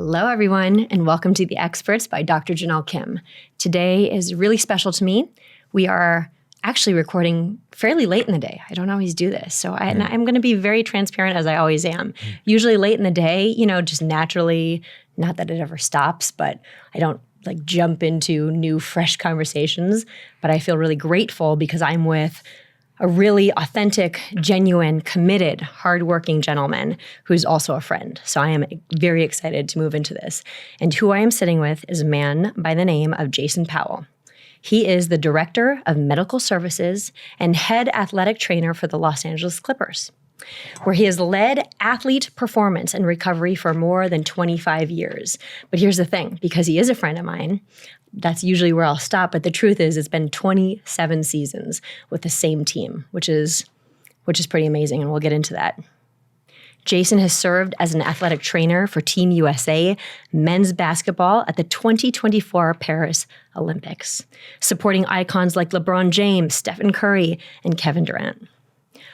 Hello, everyone, and welcome to The Experts by Dr. Jenelle Kim. Today is really special to me. We are actually recording fairly late in the day. I don't always do this. So I'm going to be very transparent, as I always am. Usually late in the day, just naturally, not that it ever stops, but I don't jump into new, fresh conversations. But I feel really grateful because I'm with a really authentic, genuine, committed, hardworking gentleman who's also a friend. So I am very excited to move into this. And who I am sitting with is a man by the name of Jason Powell. He is the Director of Medical Services and Head Athletic Trainer for the Los Angeles Clippers, where he has led athlete performance and recovery for more than 25 years. But here's the thing, because he is a friend of mine, that's usually where I'll stop. But the truth is it's been 27 seasons with the same team, which is pretty amazing, and we'll get into that. Jason has served as an athletic trainer for Team USA men's basketball at the 2024 Paris Olympics, supporting icons like LeBron James, Steph Curry, and Kevin Durant.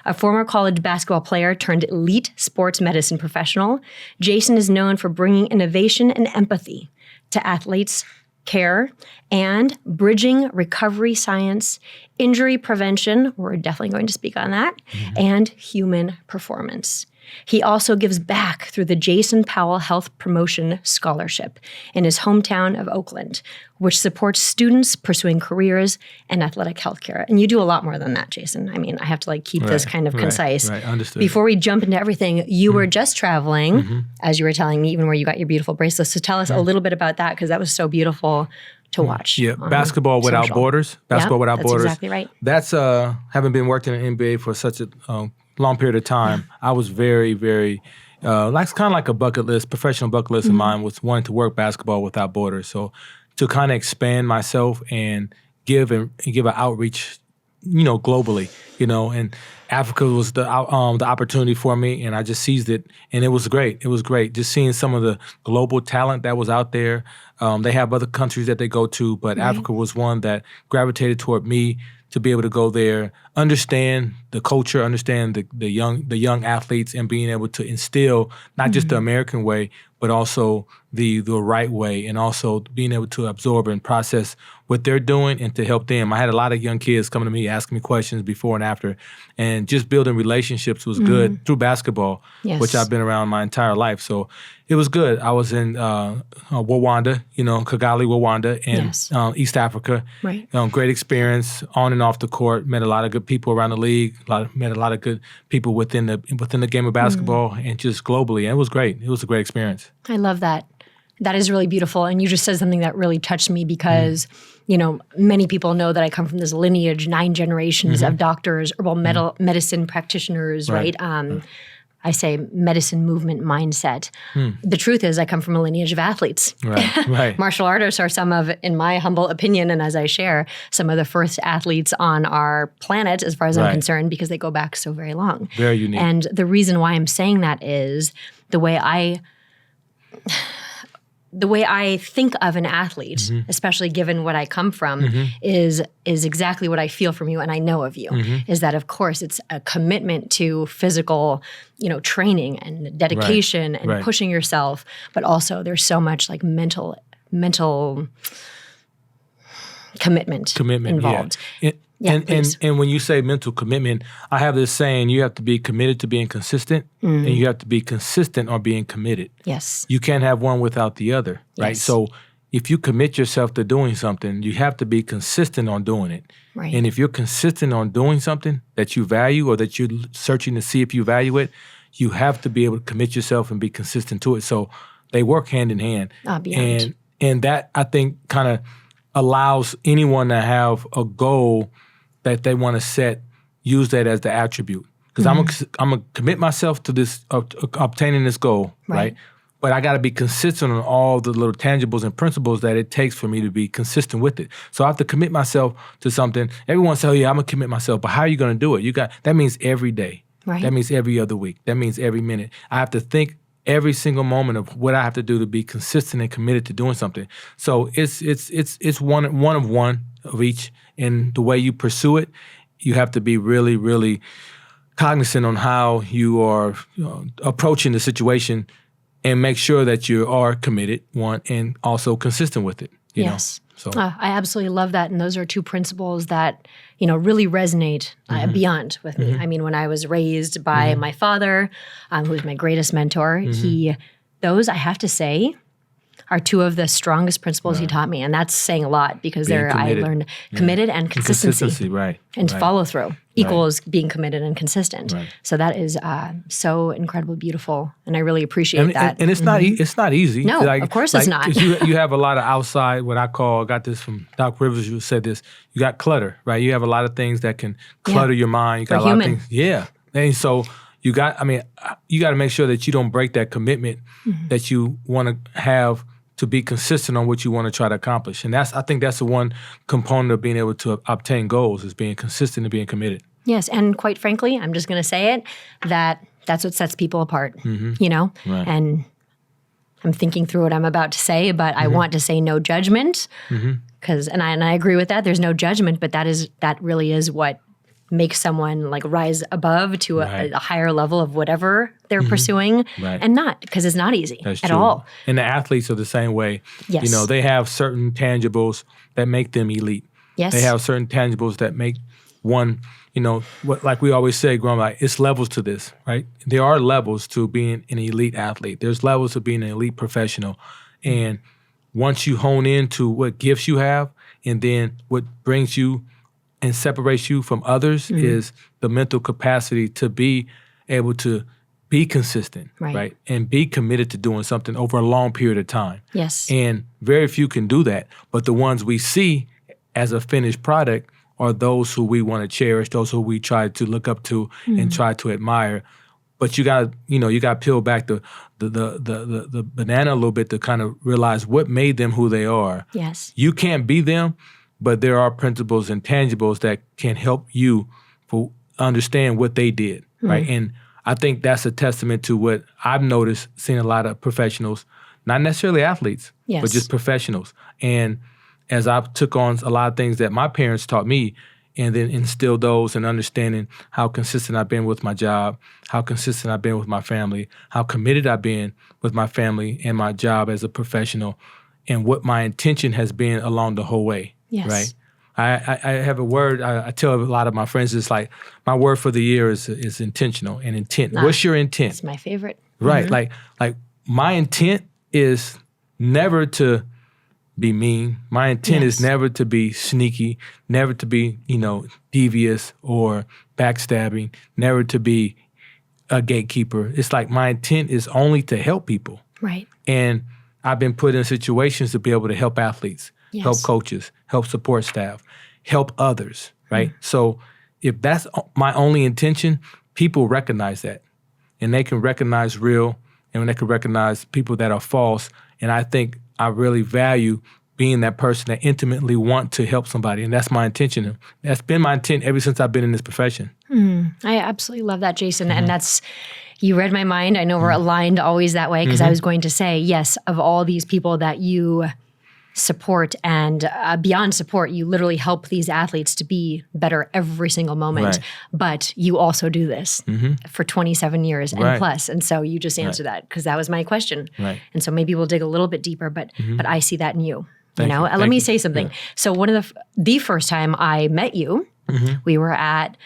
A former college basketball player turned elite sports medicine professional, Jason is known for bringing innovation and empathy to athletes' care and bridging recovery science, injury prevention, we're definitely going to speak on that, and human performance. He also gives back through the Jason Powell Health Promotion Scholarship in his hometown of Oakland, which supports students pursuing careers in athletic healthcare. And you do a lot more than that, Jason. I mean, I have to keep this kind of concise. Right, understood. Before we jump into everything, you were just traveling, as you were telling me, even where you got your beautiful bracelets. So tell us a little bit about that, because that was so beautiful to watch. Yeah, Basketball Without Borders. Basketball Without Borders. That's exactly right. That's having been working in the NBA for such a long period of time, I was very, very, kind of like a bucket list, professional bucket list of mine was wanting to work Basketball Without Borders. So to kind of expand myself and give an outreach, globally, and Africa was the opportunity for me, and I just seized it, and it was great. It was great just seeing some of the global talent that was out there. They have other countries that they go to, but Africa was one that gravitated toward me to be able to go there, understand the culture, understand the young athletes, and being able to instill not just the American way, but also the right way, and also being able to absorb and process what they're doing and to help them. I had a lot of young kids coming to me asking me questions before and after, and just building relationships was good through basketball, which I've been around my entire life. So it was good. I was in Rwanda, Kigali, Rwanda, and East Africa. Right. Great experience on and off the court. Met a lot of good people around the league. Met a lot of good people within the game of basketball and just globally. And it was great. It was a great experience. I love that. That is really beautiful. And you just said something that really touched me because, many people know that I come from this lineage, 9 generations of doctors, herbal medicine practitioners, right? I say medicine movement mindset. The truth is I come from a lineage of athletes. Right. Martial artists are some of, in my humble opinion, and as I share, some of the first athletes on our planet as far as I'm concerned, because they go back so very long. Very unique. And the reason why I'm saying that is the way I think of an athlete, especially given what I come from, is exactly what I feel from you and I know of you, is that, of course, it's a commitment to physical, training and dedication and pushing yourself, but also there's so much mental commitment involved. Yeah. And when you say mental commitment, I have this saying, you have to be committed to being consistent and you have to be consistent on being committed. Yes. You can't have one without the other, right? Yes. So if you commit yourself to doing something, you have to be consistent on doing it. Right. And if you're consistent on doing something that you value or that you're searching to see if you value it, you have to be able to commit yourself and be consistent to it. So they work hand in hand. And that, I think, kind of allows anyone to have a goal that they want to set, use that as the attribute. Because I'm going to commit myself to this, obtaining this goal, right? But I got to be consistent on all the little tangibles and principles that it takes for me to be consistent with it. So I have to commit myself to something. Everyone says, I'm going to commit myself. But how are you going to do it? That means every day. Right. That means every other week. That means every minute. I have to think every single moment of what I have to do to be consistent and committed to doing something. So it's one of each. And the way you pursue it, you have to be really, really cognizant on how you are approaching the situation and make sure that you are committed, one, and also consistent with it. You know? So I absolutely love that. And those are two principles that, really resonate beyond with me. I mean, when I was raised by my father, who was my greatest mentor, those, I have to say, are two of the strongest principles he taught me. And that's saying a lot because I learned committed and consistency. And follow through equals being committed and consistent. So that is so incredibly beautiful. And I really appreciate that. And it's not easy. No, of course it's not. You have a lot of outside, what I got this from Doc Rivers, who said this, you got clutter, right? You have a lot of things that can clutter your mind. You got a lot of things. Yeah. And so you got to make sure that you don't break that commitment that you want to have to be consistent on what you want to try to accomplish. And I think that's the one component of being able to obtain goals, is being consistent and being committed. Yes, and quite frankly, I'm just going to say it, that's what sets people apart, And I'm thinking through what I'm about to say, but I want to say no judgment, because and I agree with that. There's no judgment, but that really is what makes someone like rise above to a higher level of whatever they're pursuing, and not, because it's not easy at all. And the athletes are the same way. Yes. They have certain tangibles that make them elite. Yes. They have certain tangibles that make one, like we always say growing up, it's levels to this, right? There are levels to being an elite athlete. There's levels to being an elite professional. And once you hone into what gifts you have, and then what brings you and separates you from others is the mental capacity to be able to be consistent, right? And be committed to doing something over a long period of time. Yes. And very few can do that. But the ones we see as a finished product are those who we want to cherish, those who we try to look up to and try to admire. But you got to peel back the banana a little bit to kind of realize what made them who they are. Yes. You can't be them, but there are principles and tangibles that can help you understand what they did, right? And I think that's a testament to what I've noticed, seeing a lot of professionals, not necessarily athletes, but just professionals. And as I took on a lot of things that my parents taught me, and then instilled those, and understanding how consistent I've been with my job, how consistent I've been with my family, how committed I've been with my family and my job as a professional, and what my intention has been along the whole way. Yes. Right. I have a word I tell a lot of my friends. It's like my word for the year is intentional and intent. What's your intent? It's my favorite. Right. Like my intent is never to be mean. My intent is never to be sneaky, never to be devious or backstabbing, never to be a gatekeeper. It's like my intent is only to help people. Right. And I've been put in situations to be able to help athletes. Yes. Help coaches, help support staff, help others, right? So if that's my only intention, people recognize that. And they can recognize real, and they can recognize people that are false. And I think I really value being that person that intimately want to help somebody. And that's my intention. That's been my intent ever since I've been in this profession. I absolutely love that, Jason. And that's, you read my mind. I know we're aligned always that way, because I was going to say, yes, of all these people that you support and beyond support, you literally help these athletes to be better every single moment. But you also do this for 27 years and plus. And so you just answered that, because that was my question. And so maybe we'll dig a little bit deeper, but I see that in you. Let me say something. So one of the first time I met you, we were at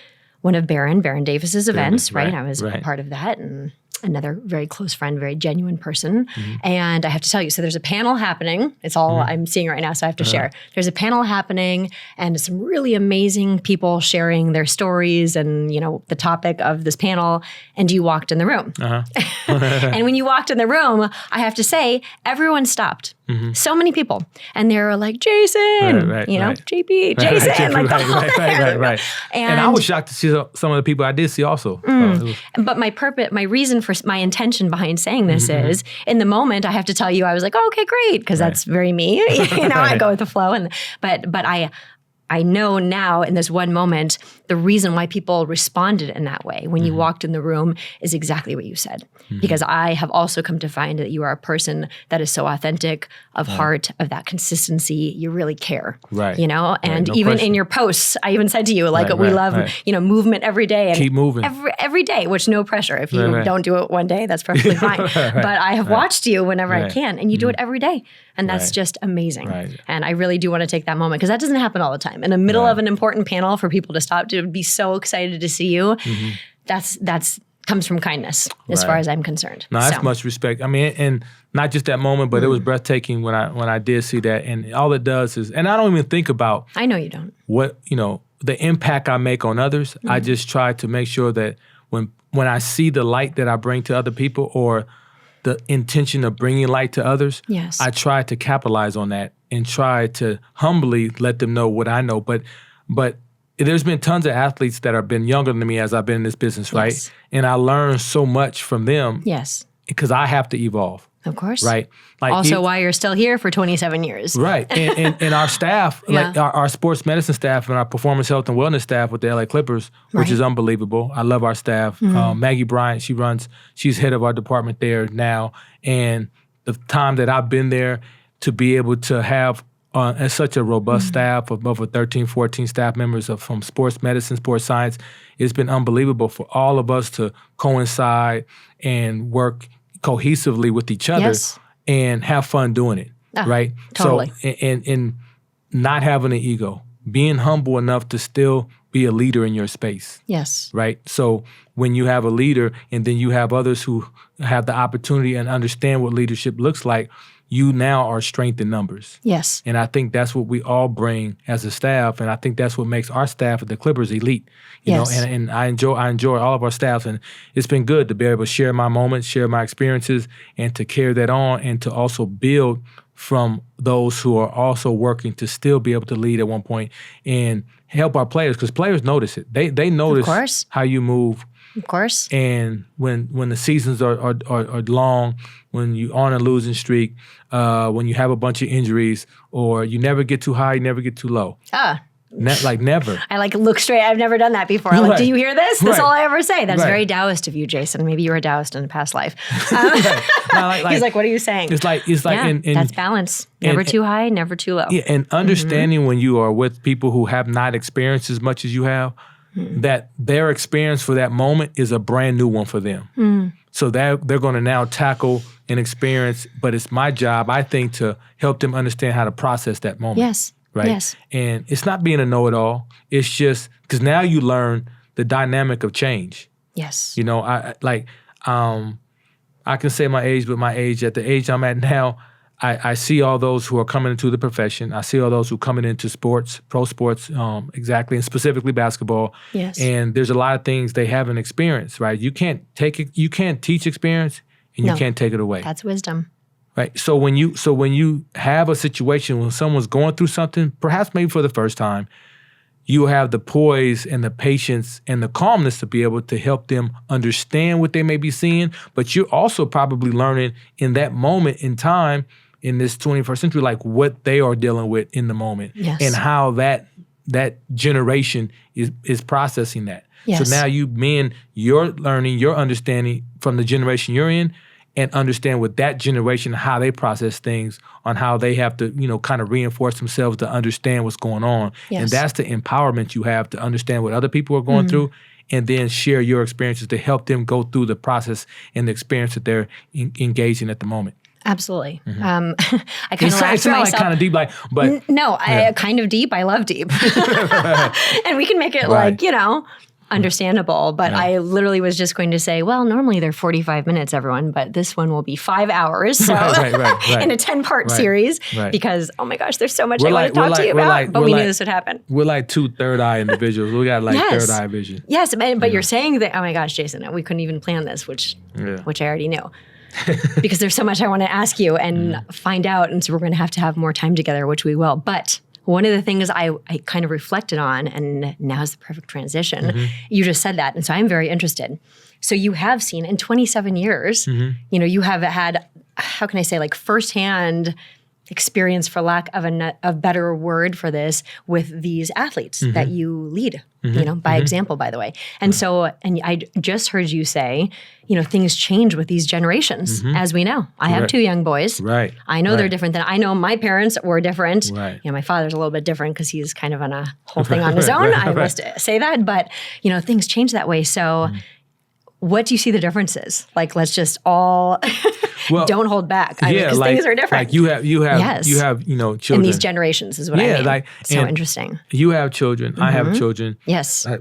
one of Baron Davis's events, right? I was a part of that, and another very close friend, very genuine person. And I have to tell you, so there's a panel happening. It's all I'm seeing right now, so I have to share. There's a panel happening, and some really amazing people sharing their stories and, the topic of this panel, and you walked in the room. And when you walked in the room, I have to say, everyone stopped. So many people. And they were like, Jason, JP, Jason. Right. And I was shocked to see some of the people I did see also. But my reason for my intention behind saying this is, in the moment, I have to tell you, I was like, oh, okay, great, because that's very me. I go with the flow. But I know now in this one moment, the reason why people responded in that way when you walked in the room is exactly what you said. Because I have also come to find that you are a person that is so authentic, of heart, of that consistency. You really care, you know? And no even question. in your posts, I even said to you, like, we love, you know, movement every day. And keep moving. Every day, which no pressure. If you don't do it one day, that's perfectly fine. But I have watched you whenever I can, and you do it every day. And that's just amazing. And I really do want to take that moment, because that doesn't happen all the time. In the middle of an important panel, for people to stop, to be so excited to see you, that's comes from kindness, as far as I'm concerned. No, that's much respect. I mean, and not just that moment, but it was breathtaking when I did see that. And all it does is, and I don't even think about. I know you don't. What, you know, the impact I make on others. I just try to make sure that when I see the light that I bring to other people, or the intention of bringing light to others, I try to capitalize on that and try to humbly let them know what I know. But there's been tons of athletes that have been younger than me as I've been in this business, right? And I learned so much from them. Because I have to evolve. Of course. Right. Like also why you're still here for 27 years. Right. And our staff, like our sports medicine staff and our performance health and wellness staff with the LA Clippers, which is unbelievable. I love our staff. Maggie Bryant, she's head of our department there now. And the time that I've been there, to be able to have such a robust staff of over 13, 14 staff members from sports medicine, sports science, it's been unbelievable for all of us to coincide and work cohesively with each other and have fun doing it, right? Totally. So, and not having an ego, being humble enough to still be a leader in your space. Right? So when you have a leader and then you have others who have the opportunity and understand what leadership looks like, you now are strength in numbers. And I think that's what we all bring as a staff, and I think that's what makes our staff at the Clippers elite. You know, and I enjoy all of our staff, and it's been good to be able to share my moments, share my experiences, and to carry that on, and to also build from those who are also working to still be able to lead at one point and help our players, because players notice it. They notice how you move. Of course. And when the seasons are long, when you're on a losing streak, when you have a bunch of injuries, or you never get too high, you never get too low. Never. I look straight. I've never done that before. I'm like, do you hear this? That's all I ever say. That's very Taoist of you, Jason. Maybe you were a Taoist in a past life. He's like, what are you saying? It's like, that's balance. Never too high, never too low. Yeah, and understanding when you are with people who have not experienced as much as you have, that their experience for that moment is a brand new one for them. So they're going to now tackle an experience, but it's my job, I think, to help them understand how to process that moment. Right? And it's not being a know-it-all. It's just because now you learn the dynamic of change. You know, I can say my age, but at the age I'm at now, I see all those who are coming into the profession. I see all those who are coming into sports, pro sports, exactly, and specifically basketball. And there's a lot of things they haven't experienced, right? You can't teach experience, and you can't take it away. That's wisdom. Right. So when you have a situation when someone's going through something, perhaps maybe for the first time, you have the poise and the patience and the calmness to be able to help them understand what they may be seeing. But you're also probably learning in that moment in time, in this 21st century, like what they are dealing with in the moment, and how that generation is processing that. So now you're learning, you're understanding from the generation you're in, and understand with that generation how they process things, on how they have to, kind of reinforce themselves to understand what's going on. And that's the empowerment you have to understand what other people are going through, and then share your experiences to help them go through the process and the experience that they're engaged in at the moment. Absolutely. I kind of laughed to myself. It sounds like kind of deep, but no, kind of deep. I love deep, and we can make it understandable. But I literally was just going to say, well, normally they're 45 minutes, everyone, but this one will be 5 hours. So in a 10-part series, because oh my gosh, there's so much I want to talk to you about. But we knew this would happen. We're like two third eye individuals. We got third eye vision. Yes, but you're saying that. Oh my gosh, Jason, we couldn't even plan this, which I already knew. Because there's so much I want to ask you and find out. And so we're going to have more time together, which we will. But one of the things I kind of reflected on, and now's the perfect transition, you just said that. And so I'm very interested. So you have seen in 27 years, you have had, how can I say, firsthand experience, for lack of a better word for this, with these athletes that you lead, by example, by the way. And so, and I just heard you say, things change with these generations, as we know. I have 2 young boys. Right. I know they're different I know my parents were different. Right. My father's a little bit different because he's kind of on a whole thing on his own. I must say that. But, things change that way. So what do you see the differences? Like, let's just all don't hold back. Because things are different. Like you have children. In these generations is what I mean. So interesting. You have children. I have children. Yes. I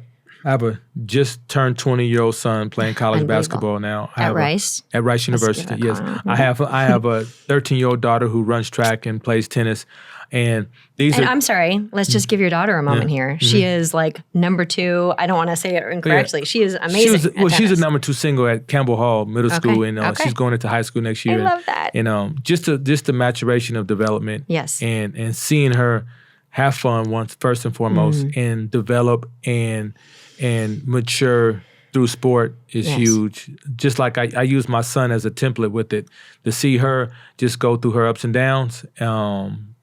have a just turned 20-year-old son playing college basketball now. At Rice? At Rice University, yes. I have a 13-year-old daughter who runs track and plays tennis. And I'm sorry, let's just give your daughter a moment here. She is like number 2. I don't want to say it incorrectly. Yeah. She is amazing. She's a number 2 single at Campbell Hall Middle School, and she's going into high school next year. I love that. And just the maturation of development. Yes. And seeing her have fun first and foremost, and develop and mature through sport is huge. Just like I use my son as a template with it, to see her just go through her ups and downs.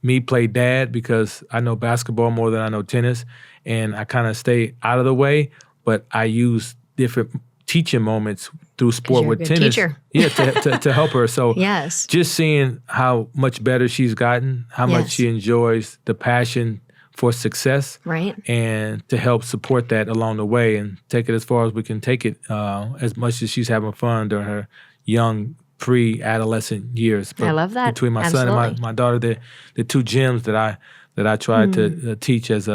Me play dad because I know basketball more than I know tennis, and I kind of stay out of the way, but I use different teaching moments through sport with tennis. Teacher. Yeah, to help her. So yes. Just seeing how much better she's gotten, how much she enjoys the passion for success, right? And to help support that along the way and take it as far as we can take it, as much as she's having fun during her young pre-adolescent years. But I love that. Between my son and my daughter, the 2 gems that I try to teach as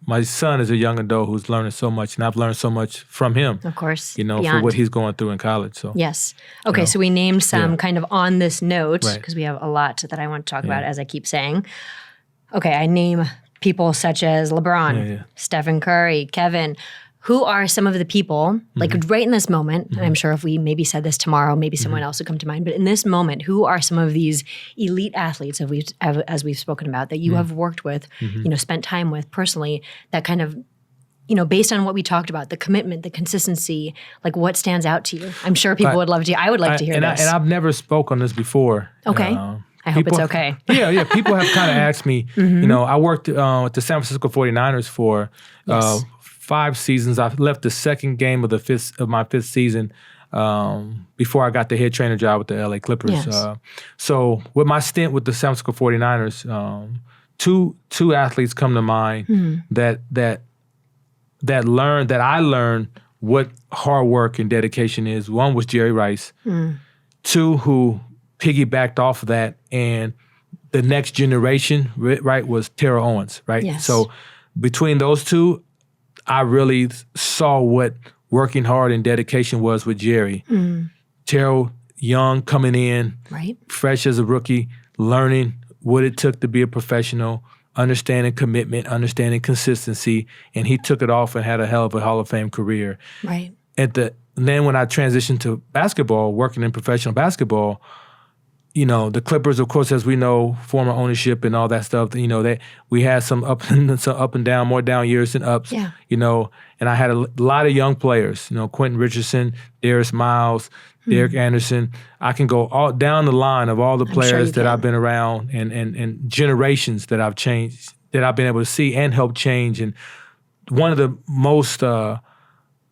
my son is a young adult who's learning so much, and I've learned so much from him. Of course, for what he's going through in college. So yes, okay. So we named some kind of on this note because we have a lot that I want to talk about, as I keep saying. Okay, I name people such as LeBron, Stephen Curry, Kevin. Who are some of the people, like right in this moment, and I'm sure if we maybe said this tomorrow, maybe someone else would come to mind, but in this moment, who are some of these elite athletes, as we've spoken about, that you have worked with, spent time with personally, that kind of, based on what we talked about, the commitment, the consistency, like what stands out to you? I'm sure people would love to, I would like to hear this. And I've never spoke on this before. Okay. I hope it's okay. Yeah. People have kind of asked me, I worked at the San Francisco 49ers for 5 seasons. I left the second game of my 5th season before I got the head trainer job with the LA Clippers. Yes. So with my stint with the San Francisco 49ers, two athletes come to mind that I learned what hard work and dedication is. One was Jerry Rice. 2 who piggybacked off of that, and the next generation, right, was Terrell Owens, right? Yes. So between those 2, I really saw what working hard and dedication was with Jerry. Terrell, young, coming in, fresh as a rookie, learning what it took to be a professional, understanding commitment, understanding consistency, and he took it off and had a hell of a Hall of Fame career. Right. And then when I transitioned to basketball, working in professional basketball, the Clippers, of course, as we know, former ownership and all that stuff, that we had some up and down, more down years than ups, and I had a lot of young players, Quentin Richardson, Darius Miles, Derek Anderson. I can go all down the line of all the players that I've been around and generations that I've changed, that I've been able to see and help change. And one of the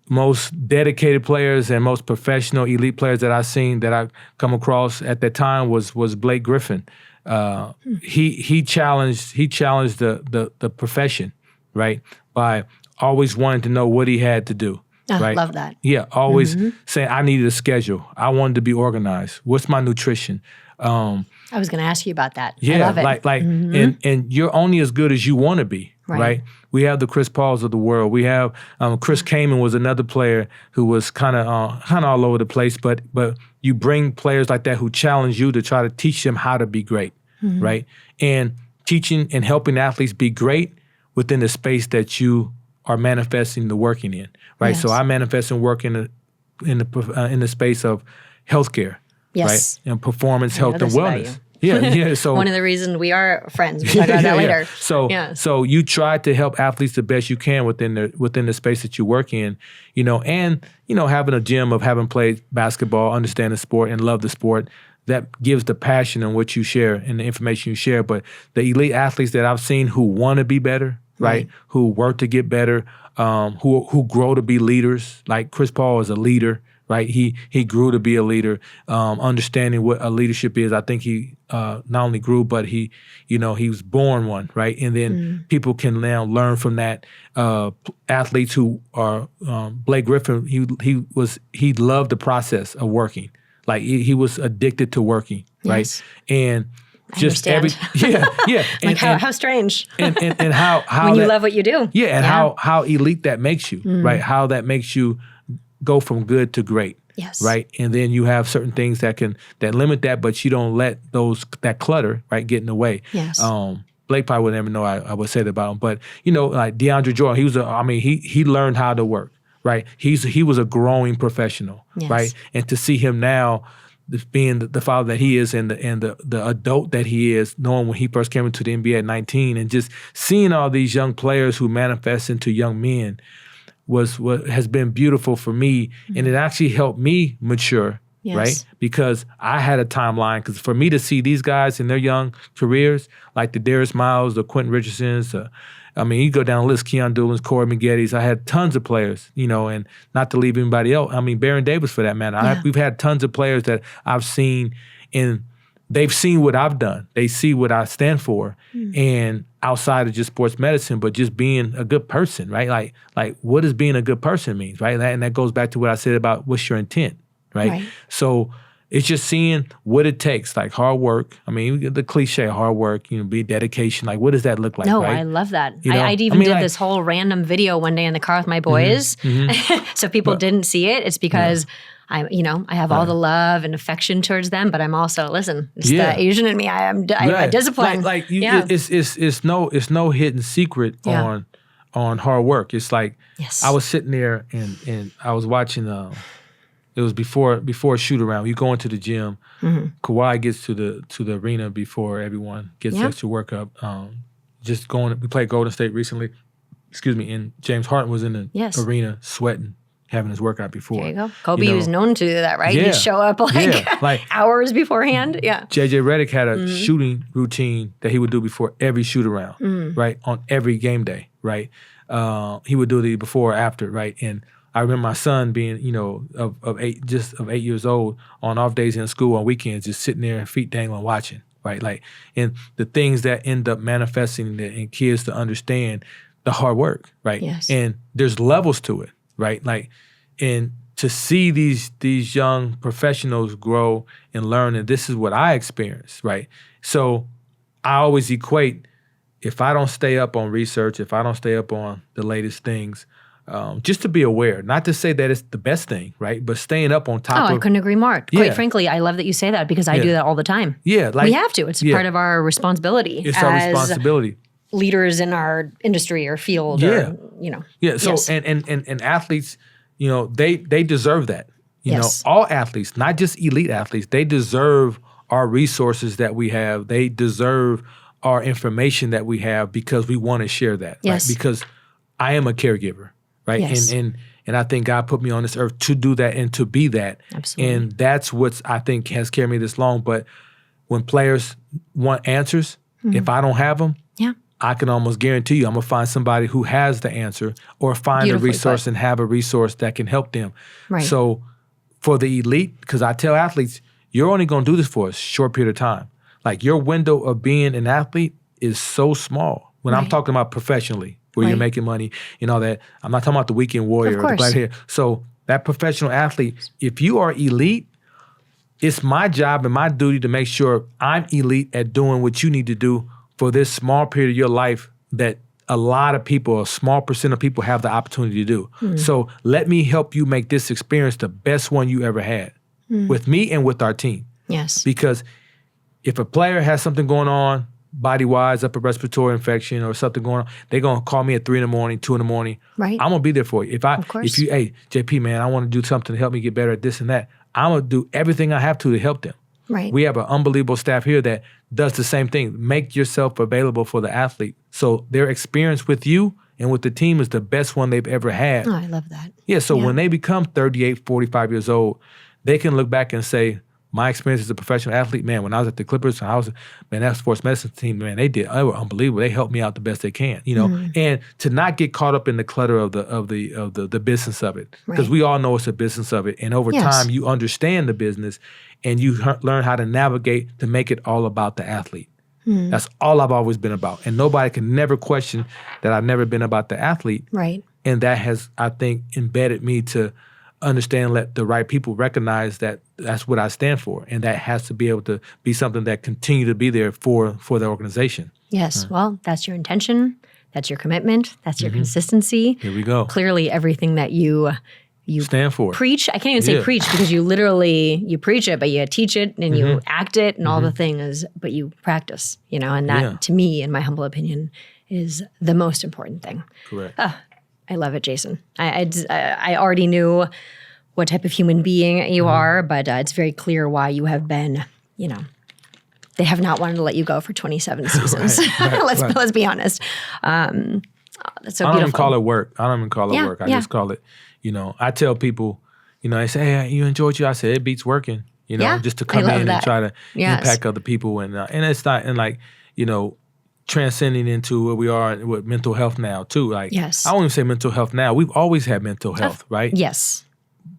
most dedicated players and most professional elite players that I've seen, that I come across at that time was Blake Griffin. He challenged the profession, right, by always wanting to know what he had to do. I love that. Yeah, always saying I needed a schedule. I wanted to be organized. What's my nutrition? I was going to ask you about that. Yeah, I love it. And you're only as good as you want to be, right? We have the Chris Pauls of the world. We have Chris Kaman was another player who was kind of all over the place, but you bring players like that who challenge you to try to teach them how to be great, right? And teaching and helping athletes be great within the space that you are manifesting the working in, right? Yes. So I manifest and work in the space of healthcare, right? And performance, health, and wellness. Yeah. So one of the reasons we are friends. We'll talk about that later. So you try to help athletes the best you can within the space that you work in, and having a gem of having played basketball, understand the sport, and love the sport. that gives the passion in what you share and the information you share. But the elite athletes that I've seen who want to be better, right? Who work to get better, who grow to be leaders. Like Chris Paul is a leader, right? He grew to be a leader, understanding what a leadership is. I think he not only grew, but he was born one, right? And then people can now learn from that. Athletes who are Blake Griffin, he loved the process of working. Like he was addicted to working, right? Yes. And just and and, how strange. and how when you love what you do. Yeah, and how elite that makes you, right? How that makes you go from good to great. Yes. Right. And then you have certain things that limit that, but you don't let that clutter, right, get in the way. Yes. Blake probably would never know I would say that about him. But, like DeAndre Jordan, he learned how to work, right? He was a growing professional, right? And to see him now being the father that he is and the adult that he is, knowing when he first came into the NBA at 19 and just seeing all these young players who manifest into young men was what has been beautiful for me. And it actually helped me mature, right? Because I had a timeline. Because for me to see these guys in their young careers, like the Darius Miles, the Quentin Richardsons, you go down the list, Keon Doolan's, Corey Maggetti's. I had tons of players, and not to leave anybody else. Baron Davis for that matter. We've had tons of players that I've seen, and they've seen what I've done. They see what I stand for. And outside of just sports medicine, but just being a good person, right? Like what does being a good person means, right? And that goes back to what I said about what's your intent, right? So it's just seeing what it takes, like hard work. The cliche, hard work, be dedication. Like, what does that look like? No, right? I love that. I even did this whole random video one day in the car with my boys, so people didn't see it. It's because I have all the love and affection towards them, but I'm also, it's the Asian in me. I have a discipline. It's no hidden secret on hard work. It's like I was sitting there and I was watching. It was before a shoot around. You go into the gym. Kawhi gets to the arena before everyone gets extra workup. We played Golden State recently. And James Harden was in the arena sweating, having his workout before. There you go. Kobe was known to do that, right? He'd show up like hours beforehand. Yeah. JJ Redick had a shooting routine that he would do before every shoot around, right? On every game day, right? He would do it before or after, right? And I remember my son being, of 8 years old, on off days in school on weekends, just sitting there, feet dangling, watching, right? And the things that end up manifesting in kids to understand the hard work, right? Yes. And there's levels to it, right? And to see these young professionals grow and learn, and this is what I experienced, right? So I always equate, if I don't stay up on research, if I don't stay up on the latest things, just to be aware, not to say that it's the best thing, right? But staying up on top of... I couldn't agree more. Quite frankly, I love that you say that because I do that all the time. Yeah. We have to. It's part of our responsibility. It's our responsibility. Leaders in our industry or field or, Yeah, so and athletes, they deserve that. All athletes, not just elite athletes, they deserve our resources that we have. They deserve our information that we have because we want to share that. Yes. Right? Because I am a caregiver. Right. Yes. And I think God put me on this earth to do that and to be that. Absolutely. And that's what I think has carried me this long. But when players want answers, if I don't have them, I can almost guarantee you I'm going to find somebody who has the answer or find a resource and have a resource that can help them. Right. So for the elite, because I tell athletes, you're only going to do this for a short period of time. Like your window of being an athlete is so small. When I'm talking about professionally, where you're making money and all that. I'm not talking about the weekend warrior or the black hair. So that professional athlete, if you are elite, it's my job and my duty to make sure I'm elite at doing what you need to do for this small period of your life that a lot of people, a small percent of people have the opportunity to do. So let me help you make this experience the best one you ever had with me and with our team. Yes. Because if a player has something going on, body-wise, upper respiratory infection or something going on, they're going to call me at 3 in the morning, 2 in the morning. Right. I'm going to be there for you. If you, hey, JP, man, I want to do something to help me get better at this and that, I'm going to do everything I have to help them. Right. We have an unbelievable staff here that does the same thing. Make yourself available for the athlete. So their experience with you and with the team is the best one they've ever had. Oh, I love that. Yeah, so when they become 38, 45 years old, they can look back and say, my experience as a professional athlete, man, when I was at the Clippers, that sports medicine team, man, they were unbelievable. They helped me out the best they can, and to not get caught up in the clutter of the business of it, because we all know it's a business of it, and over time you understand the business, and you learn how to navigate to make it all about the athlete. That's all I've always been about, and nobody can never question that I've never been about the athlete. Right. And that has, I think, embedded me to understand and let the right people recognize that that's what I stand for, and that has to be able to be something that continue to be there for the organization. Yes. Well, that's your intention. That's your commitment. That's your consistency. Here we go. Clearly, everything that you stand for. Preach. I can't even say preach, because you preach it, but you teach it and you act it and all the things, but you practice, and that to me, in my humble opinion, is the most important thing. Correct. I love it, Jason. I already knew what type of human being you are, but it's very clear why you have been, they have not wanted to let you go for 27 seasons. Let's be honest. That's so beautiful. I don't even call it work. I just call it, I tell people, they say, hey, you enjoyed you. I say, it beats working, just to come in and try to impact other people. And it's not, and like, transcending into where we are with mental health now too. Like, I won't even say mental health now. We've always had mental health, right? Yes.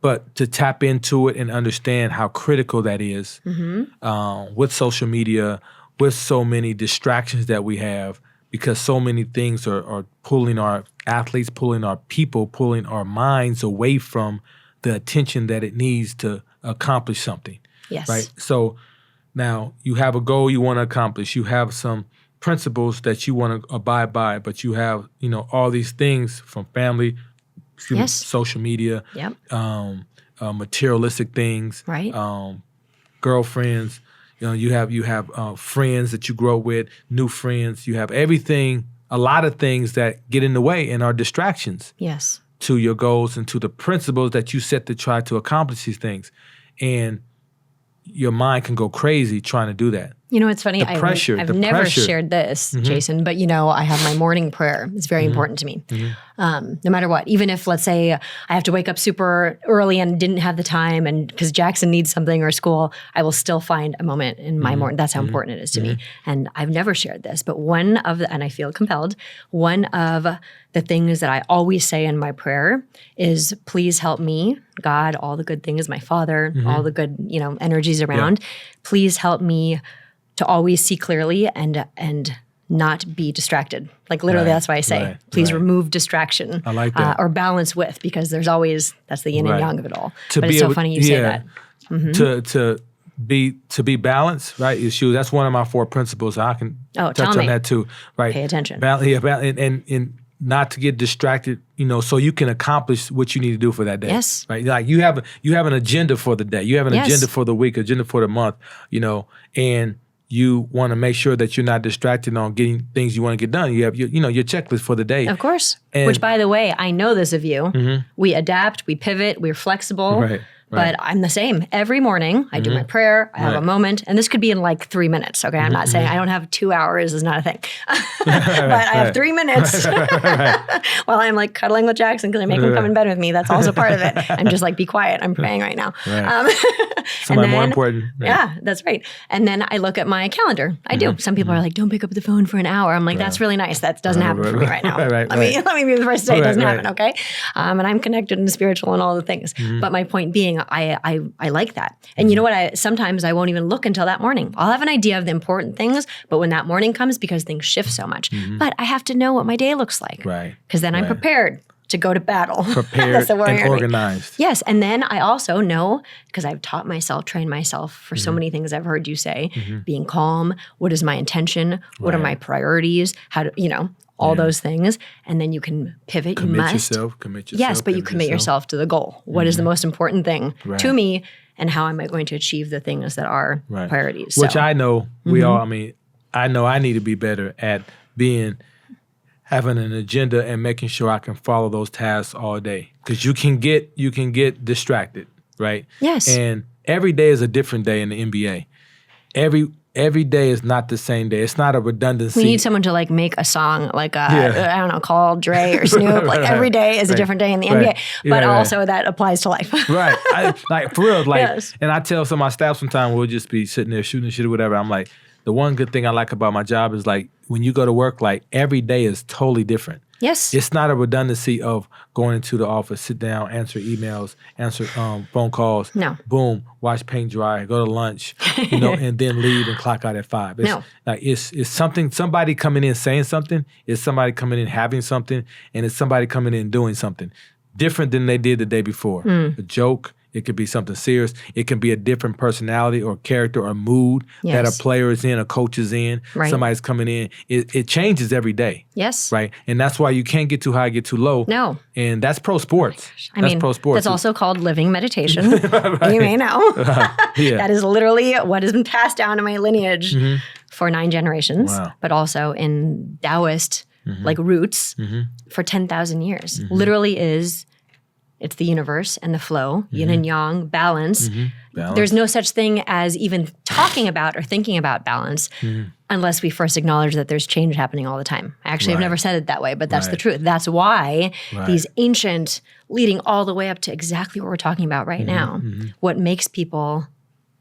But to tap into it and understand how critical that is with social media, with so many distractions that we have, because so many things are pulling our athletes, pulling our people, pulling our minds away from the attention that it needs to accomplish something. Yes. Right? So now you have a goal you want to accomplish. You have some principles that you want to abide by, but you have, all these things from family, social media, materialistic things, right? Girlfriends, you have friends that you grow with, new friends. You have everything, a lot of things that get in the way and are distractions. Yes. To your goals and to the principles that you set to try to accomplish these things, and your mind can go crazy trying to do that. It's funny. I've never shared this, Jason, but I have my morning prayer. It's very important to me. No matter what, even if, let's say, I have to wake up super early and didn't have the time, and because Jackson needs something or school, I will still find a moment in my morning. That's how important it is to me. And I've never shared this, but and I feel compelled, one of the things that I always say in my prayer is, please help me, God, all the good things, my Father, all the good, energies around. Please help me to always see clearly and not be distracted. Like literally, that's why I say, please remove distraction. I like that. Or balance with, because there's always, that's the yin and yang of it all. But it's so funny you say that. To be balanced, right? That's one of my 4 principles. I can touch on that too, right? Pay attention. And not to get distracted, so you can accomplish what you need to do for that day. Yes. Right? Like you have an agenda for the day. You have an agenda for the week, agenda for the month, and you want to make sure that you're not distracted on getting things you want to get done. You have your checklist for the day. Of course. Which, by the way, I know this of you. We adapt, we pivot, we're flexible. Right. But I'm the same. Every morning, I do my prayer, I have a moment, and this could be in like 3 minutes, okay? I'm not saying I don't have 2 hours is not a thing. But I have 3 minutes while I'm like cuddling with Jackson because I make him come in bed with me. That's also part of it. I'm just like, be quiet, I'm praying right now. Somebody more important. Yeah, that's right. And then I look at my calendar. I do. Some people are like, don't pick up the phone for an hour. I'm like, that's really nice. That doesn't happen for me right now. Let me be the first to say it doesn't happen, okay? And I'm connected and spiritual and all the things. But my point being, I like that. And you know what? Sometimes I won't even look until that morning. I'll have an idea of the important things, but when that morning comes, because things shift so much, but I have to know what my day looks like. Right. Because then I'm prepared to go to battle. Prepared and organized. Yes. And then I also know, because I've trained myself for so many things I've heard you say, being calm, what is my intention, what are my priorities, how to, all those things. And then you can pivot. Commit yourself. Yes, but you commit yourself to the goal. What is the most important thing to me, and how am I going to achieve the things that are priorities? Which I know I know I need to be better at having an agenda and making sure I can follow those tasks all day. Because you can get distracted, right? Yes. And every day is a different day in the NBA. every day is not the same day. It's not a redundancy. We need someone to like make a song like I don't know, call Dre or Snoop. Like every day is a different day in the NBA. But also that applies to life. Right. Like for real. Like, Yes. and I tell some of my staff sometimes we'll just be sitting there shooting shit or whatever. I'm like, the one good thing I like about my job is like when you go to work, like every day is totally different. Yes. It's not a redundancy of going into the office, sit down, answer emails, answer phone calls. No. Boom, watch paint dry, go to lunch, and then leave and clock out at 5. It's something, somebody coming in saying something, it's somebody coming in having something, and it's somebody coming in doing something different than they did the day before. A joke. It could be something serious. It can be a different personality or character or mood that a player is in, a coach is in, somebody's coming in. It changes every day. Yes. Right? And that's why you can't get too high, get too low. No. And that's pro sports. That's pro sports. That's also called living meditation. You may know. That is literally what has been passed down in my lineage for 9 generations, but also in Taoist like roots for 10,000 years. Literally it's the universe and the flow, yin and yang, balance. There's no such thing as even talking about or thinking about balance unless we first acknowledge that there's change happening all the time. Actually, I've never said it that way, but that's the truth. That's why these ancient, leading all the way up to exactly what we're talking about right now, what makes people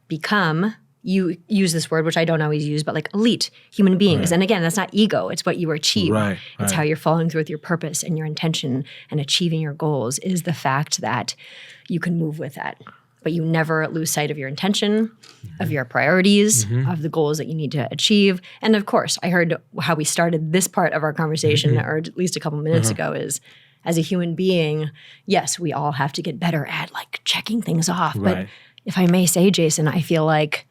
become, you use this word, which I don't always use, but like elite human beings. And again, that's not ego. It's what you achieve. It's how you're following through with your purpose and your intention and achieving your goals is the fact that you can move with that. But you never lose sight of your intention, of your priorities, of the goals that you need to achieve. And of course, I heard how we started this part of our conversation, or at least a couple minutes ago, is as a human being, yes, we all have to get better at like checking things off. But if I may say, Jason, I feel like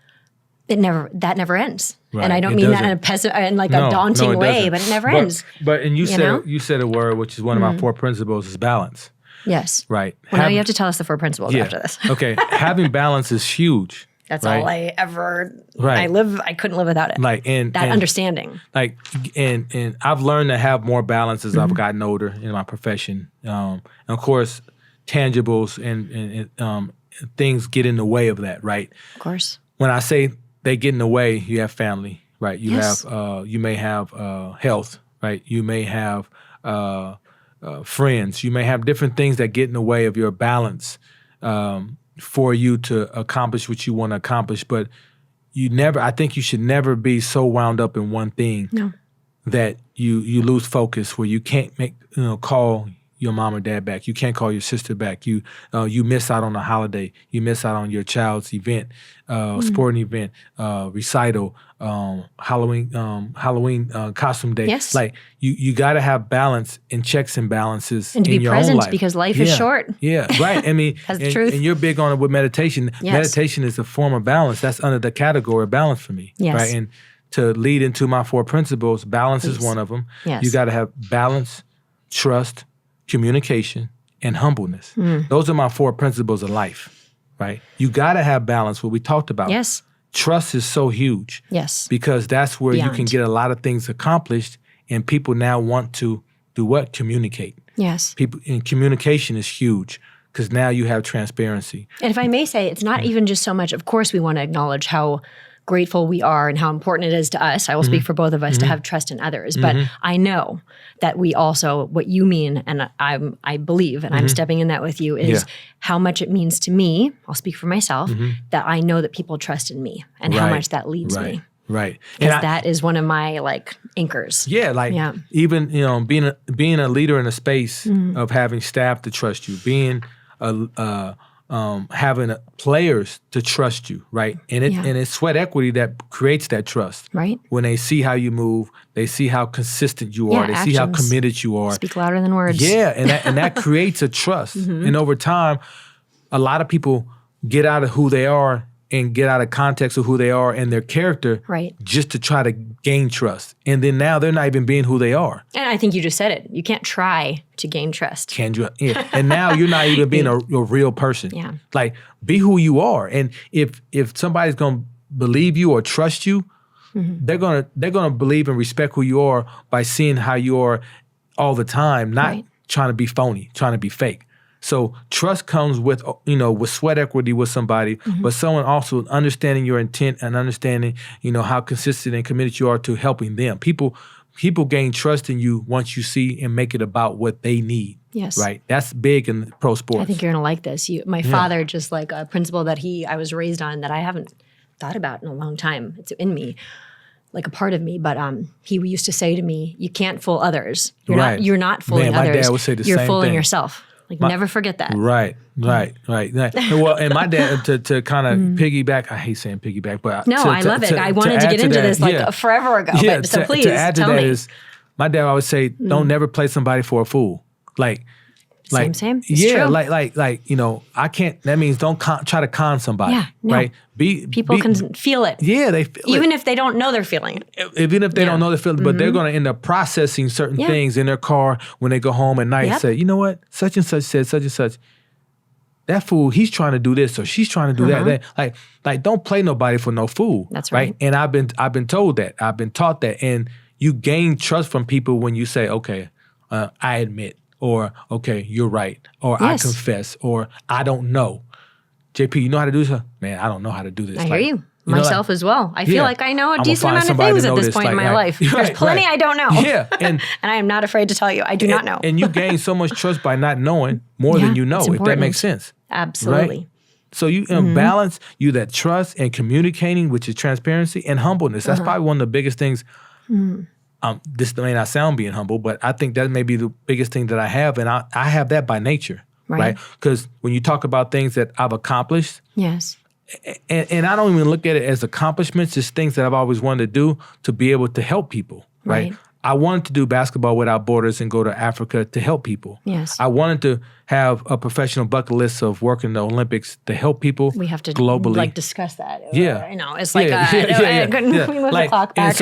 that never ends. And I don't mean that in a daunting way, but it never ends. But you said a word which is one of my 4 principles is balance. Yes. Right. Well, now you have to tell us the 4 principles after this. Okay. Having balance is huge. That's all I ever I couldn't live without it. Like and understanding. Like and I've learned to have more balance as I've gotten older in my profession. And of course, tangibles and things get in the way of that, right? Of course. When I say they get in the way, you have family, right? You have you may have health, right? You may have friends. You may have different things that get in the way of your balance for you to accomplish what you want to accomplish. But I think you should never be so wound up in one thing that you lose focus where you can't call your mom or dad back. You can't call your sister back. You miss out on a holiday. You miss out on your child's event, sporting event, recital, Halloween costume day. Yes. Like you got to have balance and checks and balances and to in be your present own life. Because life is short. Yeah, right. I mean, that's the truth. And you're big on it with meditation. Yes. Meditation is a form of balance. That's under the category of balance for me. Yes. Right. And to lead into my 4 principles, balance is one of them. Yes. You got to have balance, trust, communication, and humbleness. Those are my 4 principles of life, right? You got to have balance, what we talked about. Yes. Trust is so huge. Yes. Because that's where you can get a lot of things accomplished, and people now want to do what? Communicate. Yes. And communication is huge because now you have transparency. And if I may say, it's not even just so much, of course, we want to acknowledge how grateful we are and how important it is to us. I will speak for both of us to have trust in others. But I know that we also, what you mean, and I believe, and I'm stepping in that with you, is how much it means to me, I'll speak for myself, that I know that people trust in me and how much that leads me. Right. Because that is one of my anchors. Yeah, even being a leader in a space of having staff to trust you, being having players to trust you, right? And it's sweat equity that creates that trust. Right. When they see how you move, they see how consistent you are, they see how committed you are. Speak louder than words. Yeah, and that creates a trust. And over time, a lot of people get out of who they are and get out of context of who they are and their character just to try to gain trust. And then now they're not even being who they are. And I think you just said it. You can't try to gain trust. Yeah. And now you're not even being a real person. Yeah. Like, be who you are. And if somebody's going to believe you or trust you, they're gonna believe and respect who you are by seeing how you are all the time, not trying to be phony, trying to be fake. So trust comes with, with sweat equity with somebody, but someone also understanding your intent and understanding, how consistent and committed you are to helping them. People gain trust in you once you see and make it about what they need. Yes. Right? That's big in pro sports. I think you're going to like this. My father, just like a principle that I was raised on that I haven't thought about in a long time. It's in me, like a part of me. But he used to say to me, you can't fool others. You're not fooling others. My dad would say the same thing. You're fooling yourself. Never forget that. Right. Well, and my dad, to kind of piggyback, I hate saying piggyback, but I love it. I wanted to get into this forever ago. Yeah, so please to add to tell that me. is, my dad always say, don't never play somebody for a fool. Same. It's yeah, true. I can't. That means don't try to con somebody. Yeah, no. Right. People can feel it. Yeah, they feel even it. if they don't know they're feeling it. Even if they don't know they're feeling, but they're going to end up processing certain things in their car when they go home at night. And say, you know what, such and such said such and such. That fool, he's trying to do this or she's trying to do that. Like, don't play nobody for no fool. That's right. And I've been told that. I've been taught that. And you gain trust from people when you say, okay, I admit. Or, okay, you're right. Or I confess. Or I don't know. JP, you know how to do this? Man, I don't know how to do this. I hear you. Myself as well. I feel like I know a I'm decent amount of things at this point in my life. There's plenty I don't know. Yeah. And I am not afraid to tell you, I do not know. And you gain so much trust by not knowing more than you know, if that makes sense. Absolutely. Right? So you balance that trust and communicating, which is transparency, and humbleness. That's probably one of the biggest things. This may not sound being humble, but I think that may be the biggest thing that I have, and I have that by nature, right? Because when you talk about things that I've accomplished, yes, and I don't even look at it as accomplishments, it's things that I've always wanted to do to be able to help people, right? I wanted to do basketball without borders and go to Africa to help people. Yes. I wanted to have a professional bucket list of working the Olympics to help people globally. We have to discuss that. Yeah. It's like we move the clock back.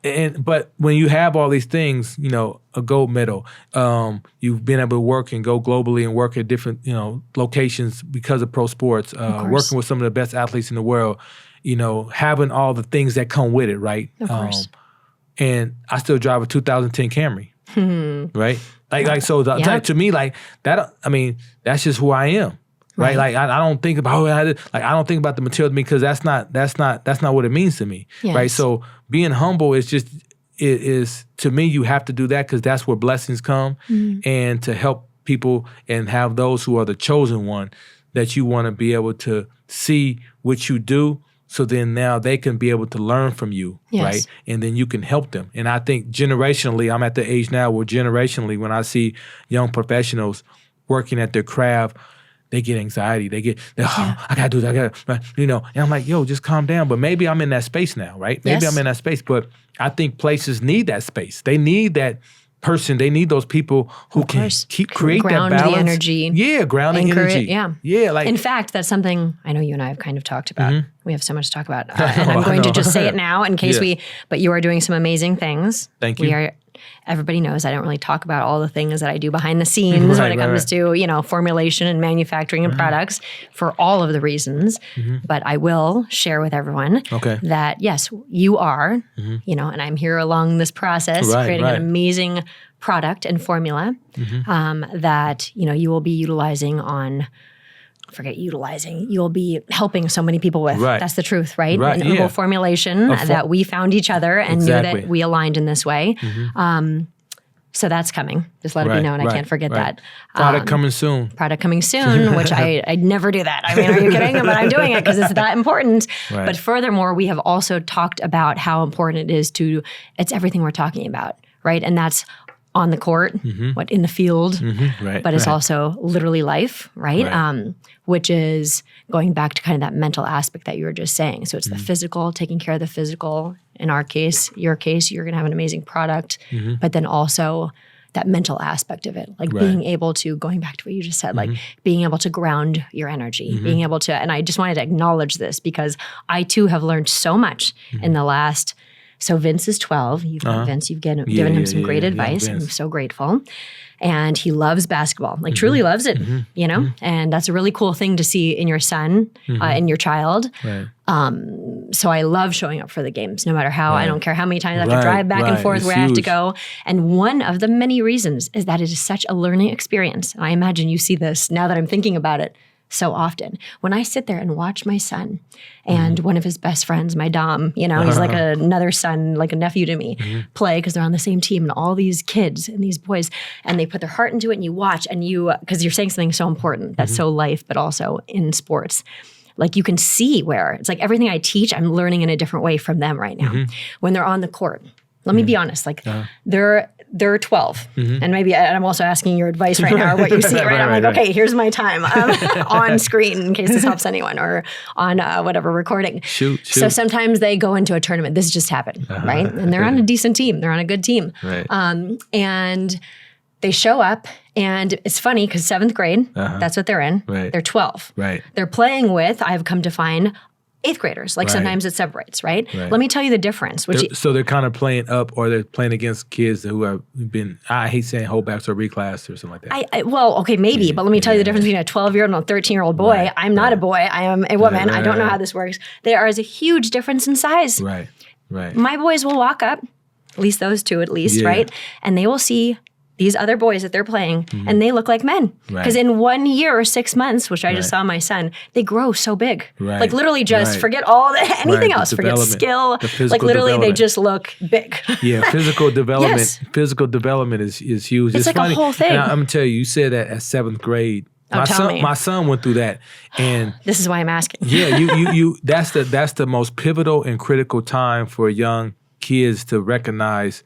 And but when you have all these things, a gold medal, you've been able to work and go globally and work at different, locations because of pro sports, working with some of the best athletes in the world, having all the things that come with it, right? Of course. And I still drive a 2010 Camry, right? To me, that. I mean, that's just who I am, right? Like I don't think about I don't think about the material to me because that's not what it means to me, right? So being humble is just to me. You have to do that because that's where blessings come, and to help people and have those who are the chosen one that you want to be able to see what you do. So then now they can be able to learn from you, right? And then you can help them. And I think generationally, I'm at the age now where generationally, when I see young professionals working at their craft, they get anxiety. I got to do that. And I'm like, yo, just calm down. But maybe I'm in that space now, right? Maybe I'm in that space. But I think places need that space. They need that person. They need those people who can create ground that balance. The energy. Yeah, grounding energy. Yeah. In fact, that's something I know you and I have kind of talked about. We have so much to talk about. And I'm going to just say it now in case but you are doing some amazing things. Thank you. Everybody knows I don't really talk about all the things that I do behind the scenes when it comes to, formulation and manufacturing and products for all of the reasons. But I will share with everyone that, yes, you are, and I'm here along this process creating an amazing product and formula that, you will be utilizing on you'll be helping so many people with. That's the truth, right? An herbal formulation that we found each other and knew that we aligned in this way. So that's coming. Just let it be known. I can't forget that. Product coming soon, which I never do that. I mean, are you kidding? But I'm doing it because it's that important. But furthermore, we have also talked about how important it is it's everything we're talking about, right? And that's on the court, in the field, but it's also literally life, right? Which is going back to kind of that mental aspect that you were just saying. So it's the physical, taking care of the physical. In our case, your case, you're going to have an amazing product, but then also that mental aspect of it, like being able to, going back to what you just said, like being able to ground your energy, being able to, and I just wanted to acknowledge this because I too have learned so much in the last. So Vince is 12. You've met Vince. You've given him some great advice. I'm so grateful. And he loves basketball, like truly loves it, And that's a really cool thing to see in your son, in your child. so I love showing up for the games, no matter how. I don't care how many times I have to drive back and forth, It's where I have to huge. go. And one of the many reasons is that it is such a learning experience. And I imagine you see this now that I'm thinking about it so often. When I sit there and watch my son and one of his best friends, my Dom, you know, he's like another son, like a nephew to me, play because they're on the same team, and all these kids and these boys, and they put their heart into it, and you watch, and you, because you're saying something so important that's so life, but also in sports. Like you can see where it's like everything I teach, I'm learning in a different way from them right now. When they're on the court, let me be honest, like they're 12. And maybe I'm also asking your advice right now or what you see, right? I'm like, okay, here's my time on screen in case this helps anyone, or on whatever recording. Shoot. So sometimes they go into a tournament. This just happened, right? And they're on a decent team. They're on a good team. Right. And they show up, and it's funny because 7th grade, that's what they're in. Right. They're 12. Right. They're playing with, I've come to find, 8th graders. Like sometimes it separates, right? Let me tell you the difference. So they're kind of playing up, or they're playing against kids who have been, I hate saying holdbacks or reclassed or something like that. Well, okay, maybe, but let me tell you the difference between a 12-year-old and a 13-year-old boy. Right, I'm not a boy. I am a woman. I don't know how this works. There is a huge difference in size. Right. My boys will walk up, at least those two at least, right? And they will see these other boys that they're playing, and they look like men. Because in 1 year or 6 months, which I just saw my son, they grow so big. Like literally just forget anything else. Forget skill. Like literally they just look big. Physical development. Physical development is huge. It's like funny. a whole thing. And I'm going to tell you said that at 7th grade. My son went through that, and this is why I'm asking. you that's the most pivotal and critical time for young kids to recognize,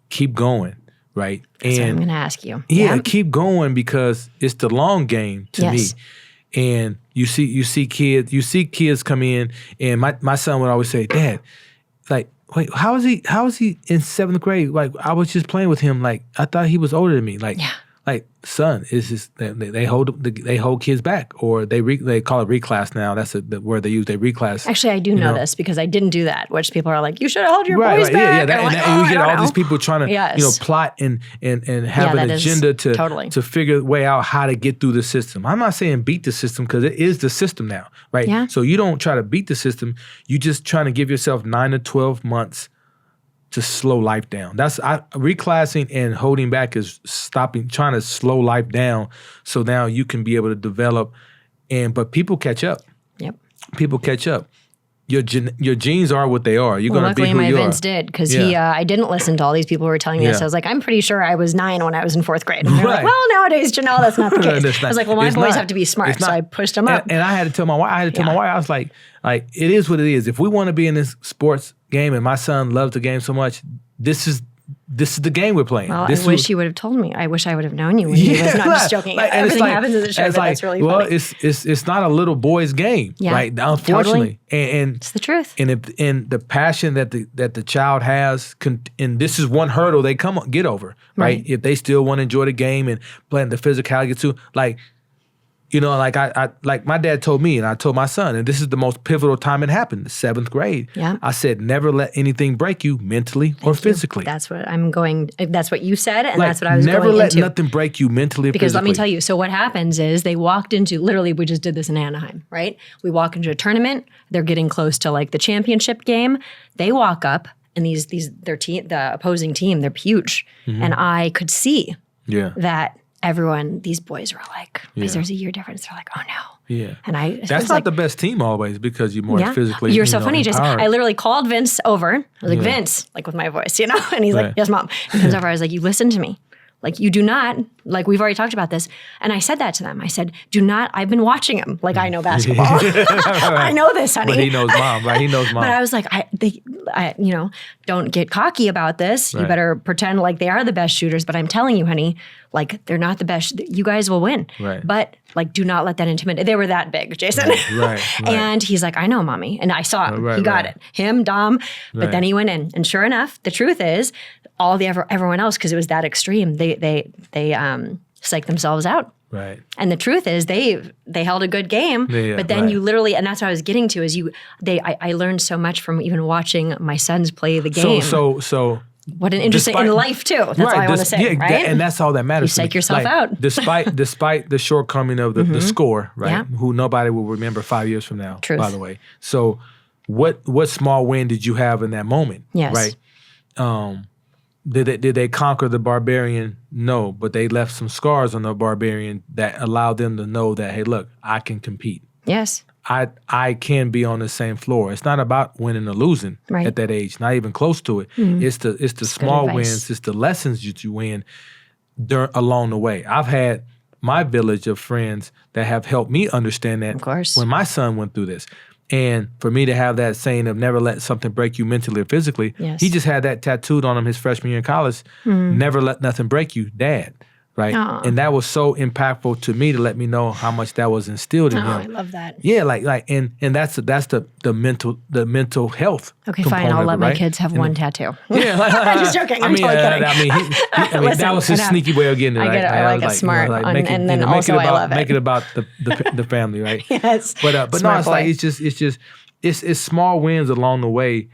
keep going. Right. That's what I'm going to ask you. Keep going, because it's the long game to me. And you see kids come in, and my son would always say, Dad, like, wait, how is he in 7th grade? Like, I was just playing with him. Like, I thought he was older than me. Like, son, it's just they hold kids back, or they call it reclass now. That's the word they use. They reclass. Actually, I do know this because I didn't do that. Which people are like, you should have held your boys back. And we get all these people trying to plot and have an agenda to figure a way out how to get through the system. I'm not saying beat the system, because it is the system now, right? Yeah. So you don't try to beat the system. You just trying to give yourself 9 to 12 months to slow life down. Reclassing and holding back is trying to slow life down, so now you can be able to develop. But people catch up. Yep. People catch up. Your genes are what they are. You're going to be who you are. Luckily, my Vince did, because I didn't listen to all these people who were telling me this. I was like, I'm pretty sure I was 9 when I was in 4th grade. And they're like, well, nowadays, Jenelle, that's not the case. I was like, well, my boys have to be smart, so I pushed them up. And I had to tell my wife. I was like, it is what it is. If we want to be in this sports game, and my son loves the game so much, this is the game we're playing. Well, I wish you would have told me. I wish I would have known you when he was not just joking. Everything happens in the show, but that's really funny. Well, it's not a little boy's game, right? Unfortunately. Totally. And it's the truth. And the passion that the child has, and this is one hurdle they get over, right? If they still want to enjoy the game and playing the physicality too, like, you know, like like my dad told me, and I told my son, and this is the most pivotal time it happened, the 7th grade. Yeah. I said, never let anything break you mentally or physically. That's what that's what you said, and that's what I was going into. Never let nothing break you mentally or because physically. Let me tell you, so what happens is they walked into, literally we just did this in Anaheim, right? We walk into a tournament, they're getting close to like the championship game, they walk up, and the opposing team, they're huge. And I could see that everyone, these boys were like, because there's a year difference, they're like, oh no. Yeah. And that's not the best team always, because you're more physically. You're so funny, empowered. Jason. I literally called Vince over. I was like, Vince, like with my voice, you know? And he's like, yes, Mom. And he comes over, I was like, you listen to me. Like, you do not, like, we've already talked about this. And I said that to them. I said, I've been watching him. Like, I know basketball. I know this, honey. But he knows Mom, right? He knows Mom. But I was like, don't get cocky about this. Right. You better pretend like they are the best shooters. But I'm telling you, honey, like, they're not the best. You guys will win. Right. But, like, do not let that intimidate. They were that big, Jason. Right. And he's like, I know, Mommy. And I saw him. He got it. Him, Dom. But then he went in. And sure enough, the truth is, everyone else, because it was that extreme, they psyched themselves out. Right. And the truth is they held a good game, but then you literally, and that's what I was getting to, is I learned so much from even watching my sons play the game. So what an interesting, in life too. That's all I want to say, right? And that's all that matters. You psych yourself out. Despite the shortcoming of the score, right? Yeah. Who nobody will remember 5 years from now, Truth. by the way. So what small win did you have in that moment? Yes. Right. Did they conquer the barbarian? No, but they left some scars on the barbarian that allowed them to know that, hey, look, I can compete. Yes. I can be on the same floor. It's not about winning or losing at that age, not even close to it. It's the small wins, it's the lessons that you win along the way. I've had my village of friends that have helped me understand that Of course. when my son went through this. And for me to have that saying of never let something break you mentally or physically, he just had that tattooed on him his freshman year in college, never let nothing break you, Dad. Right. Aww. And that was so impactful to me to let me know how much that was instilled in him. I love that. Yeah, and that's the mental health. Okay, fine. I'll let my kids have one tattoo. Yeah, I'm just joking. I'm totally kidding. I mean, that was his sneaky way of getting it. I get it. I like it smart, and then also I love it. Make it about the family, right? Yes. But no, it's like it's small wins along the way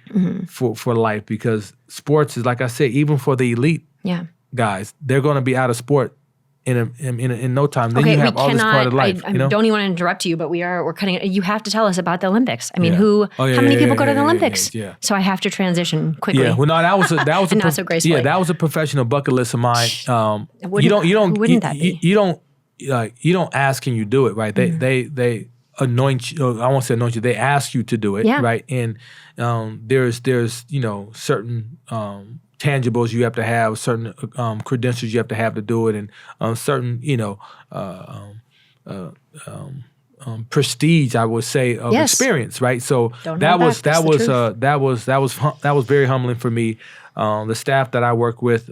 for life, because sports is, like I said, even for the elite. Yeah. Guys, they're going to be out of sport in no time. Then you have all this part of life. I don't even want to interrupt you, but we're cutting it. You have to tell us about the Olympics. I mean, how many people go to the Olympics? Yeah. So I have to transition quickly. Yeah, well, no, that was a not so gracefully. Yeah, that was a professional bucket list of mine. You don't ask and you do it, right? They anoint you. I won't say anoint you. They ask you to do it, right? And there's certain tangibles you have to have, certain credentials you have to do it, and certain prestige, I would say, of experience, right? So that was very humbling for me. The staff that I work with,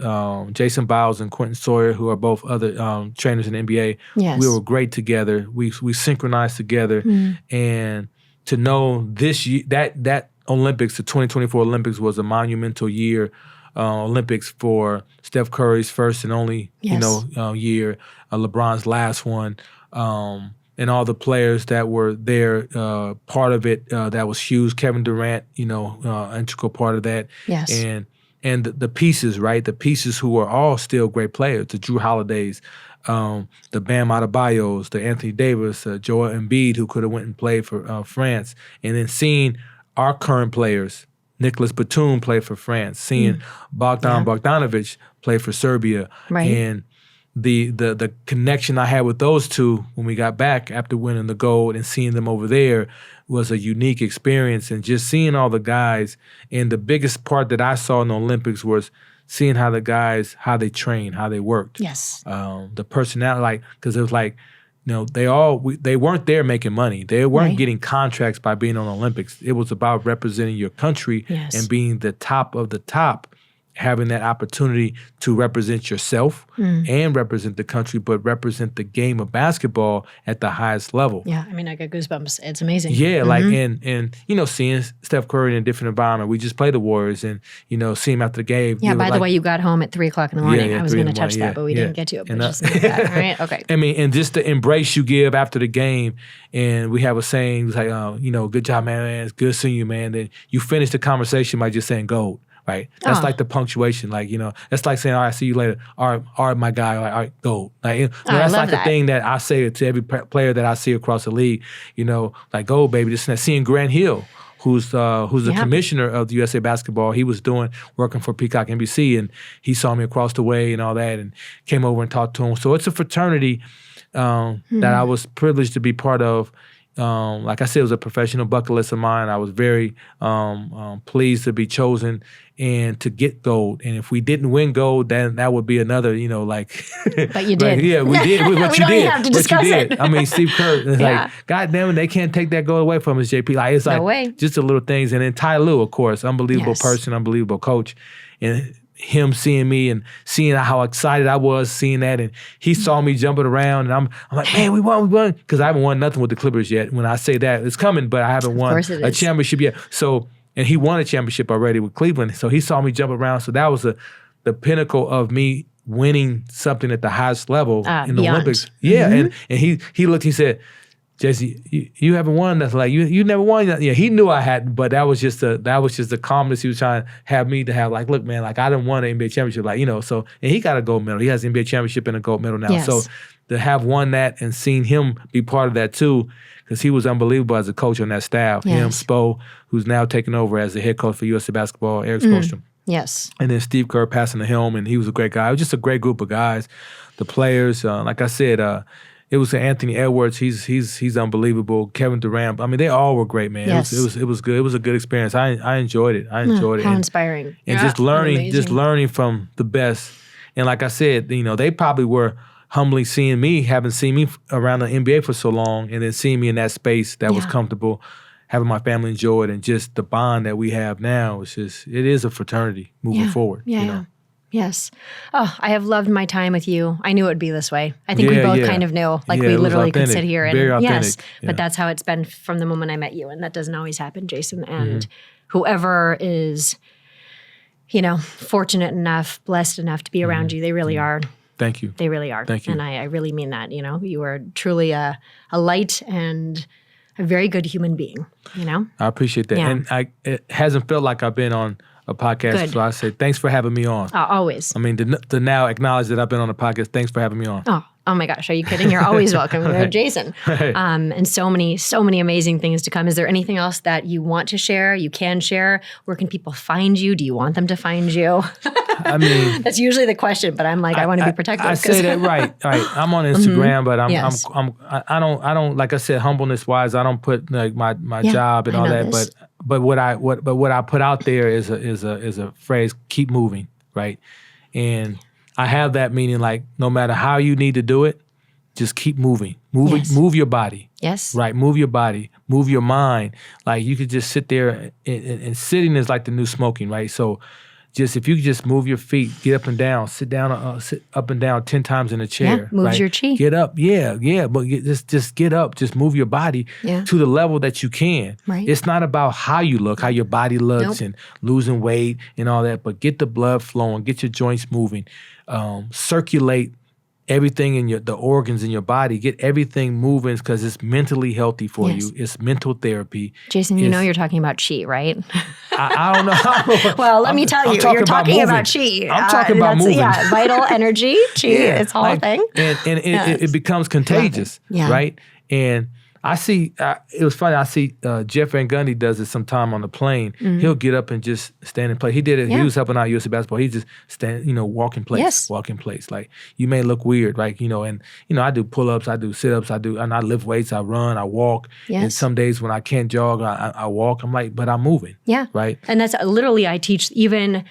Jason Powell and Quentin Sawyer, who are both other trainers in the NBA, we were great together. We synchronized together, and to know this year, that Olympics, the 2024 Olympics, was a monumental year. Olympics for Steph Curry's first and only year, LeBron's last one, and all the players that were there, part of it that was huge. Kevin Durant, integral part of that. Yes. And the pieces, right? The pieces who are all still great players. The Drew Holidays, the Bam Adebayos, the Anthony Davis, Joel Embiid, who could have went and played for France, and then seeing our current players. Nicolas Batum played for France, seeing Bogdan Bogdanovic play for Serbia, and the connection I had with those two when we got back after winning the gold and seeing them over there was a unique experience. And just seeing all the guys, and the biggest part that I saw in the Olympics was seeing how the guys, how they trained, how they worked. Yes. The personality, because it was like, they weren't there making money. They weren't getting contracts by being on the Olympics. It was about representing your country and being the top of the top, having that opportunity to represent yourself and represent the country, but represent the game of basketball at the highest level. Yeah, I mean, I got goosebumps. It's amazing. Yeah, like, and seeing Steph Curry in a different environment. We just played the Warriors, and, see him after the game. Yeah, by the way, you got home at 3 o'clock in the morning. I was going to touch that, but we didn't get to it. But just that, all right? Okay. I mean, and just the embrace you give after the game, and we have a saying, it's like, good job, man. It's good seeing you, man. Then you finish the conversation by just saying gold. Right, that's like the punctuation. Like, that's like saying, "All right, see you later." All right, my guy. All right, go. Like, that's like the thing that I say to every player that I see across the league. Like, go, baby. This and that. Seeing Grant Hill, who's the commissioner of the USA Basketball, he was working for Peacock NBC, and he saw me across the way and all that, and came over and talked to him. So it's a fraternity that I was privileged to be part of. Like I said, it was a professional bucket list of mine. I was very pleased to be chosen and to get gold. And if we didn't win gold, then that would be another, But you did. Yeah, we did. What you did. Have to discuss it. I mean, Steve Kerr, it's like, God damn it, they can't take that gold away from us, JP. Like, it's like just the little things. And then Ty Lue, of course, unbelievable person, unbelievable coach. And him seeing me and seeing how excited I was seeing that, and he saw me jumping around, and I'm like, man, we won, because I haven't won nothing with the Clippers yet. When I say that, it's coming, but I haven't won a championship yet. So, and he won a championship already with Cleveland, so he saw me jump around. So that was the pinnacle of me winning something at the highest level in the Olympics. Yeah, and he looked, he said, Jesse, you haven't won nothing. Like, you never won. Yeah, he knew I hadn't, but that was just the calmness he was trying to have me to have. Like, look, man, like, I didn't won an NBA championship. Like, so, and he got a gold medal. He has an NBA championship and a gold medal now. Yes. So to have won that and seen him be part of that too, because he was unbelievable as a coach on that staff. Yes. Him, Spo, who's now taking over as the head coach for USA Basketball, Eric Spoelstra. Yes. And then Steve Kerr passing the helm, and he was a great guy. It was just a great group of guys. The players, like I said, it was Anthony Edwards. He's unbelievable. Kevin Durant. I mean, they all were great, man. Yes. It was good. It was a good experience. I enjoyed it. How inspiring. And just learning from the best. And like I said, they probably were humbly having seen me around the NBA for so long, and then seeing me in that space that was comfortable, having my family enjoy it, and just the bond that we have now. It is a fraternity moving forward. Yeah. Yes. Oh, I have loved my time with you. I knew it would be this way. I think we both kind of knew. Like we literally could sit here and very authentic. But that's how it's been from the moment I met you, and that doesn't always happen, Jason. And whoever is, fortunate enough, blessed enough to be around you, they really are. Thank you. They really are. Thank you. And I really mean that. You are truly a light and a very good human being. I appreciate that. Yeah. And it hasn't felt like I've been on a podcast, Good. so I say thanks for having me on. Always. I mean, to now acknowledge that I've been on a podcast, thanks for having me on. Oh my gosh, are you kidding? You're always welcome. You're Jason. Right. And so many amazing things to come. Is there anything else that you want to share? You can share. Where can people find you? Do you want them to find you? I mean, that's usually the question, but I'm like, I want to be protective. I say that right. I'm on Instagram, but Yes. I don't like I said, humbleness wise, I don't put like my job and all that. This. But what I put out there is a phrase: keep moving, right? And I have that meaning, like, no matter how you need to do it, just keep moving. Move your body. Yes. Right. Move your body. Move your mind. Like, you could just sit there and sitting is like the new smoking, right? So if you just move your feet, get up and down, sit up and down 10 times in a chair. Moves right? your chi. Get up. Yeah. But just get up. Just move your body to the level that you can. Right. It's not about how you look, how your body looks and losing weight and all that, but get the blood flowing, get your joints moving, circulate everything in the organs in your body, get everything moving, because it's mentally healthy for you. It's mental therapy. Jason, you're talking about chi, right? I don't know. Well, let me tell you, you're talking about chi. I'm talking about moving. Yeah, vital energy, chi, it's all a thing. And it becomes contagious, right? And I see, it was funny, I see Jeff Van Gundy does it sometime on the plane. He'll get up and just stand and play. He did it, he was helping out USA Basketball. He just stand, walk in place, walk in place. Like, you may look weird, right? And I do pull-ups, I do sit-ups, and I lift weights, I run, I walk. Yes. And some days when I can't jog, I walk. I'm like, but I'm moving. Yeah. Right? And that's literally, I teach even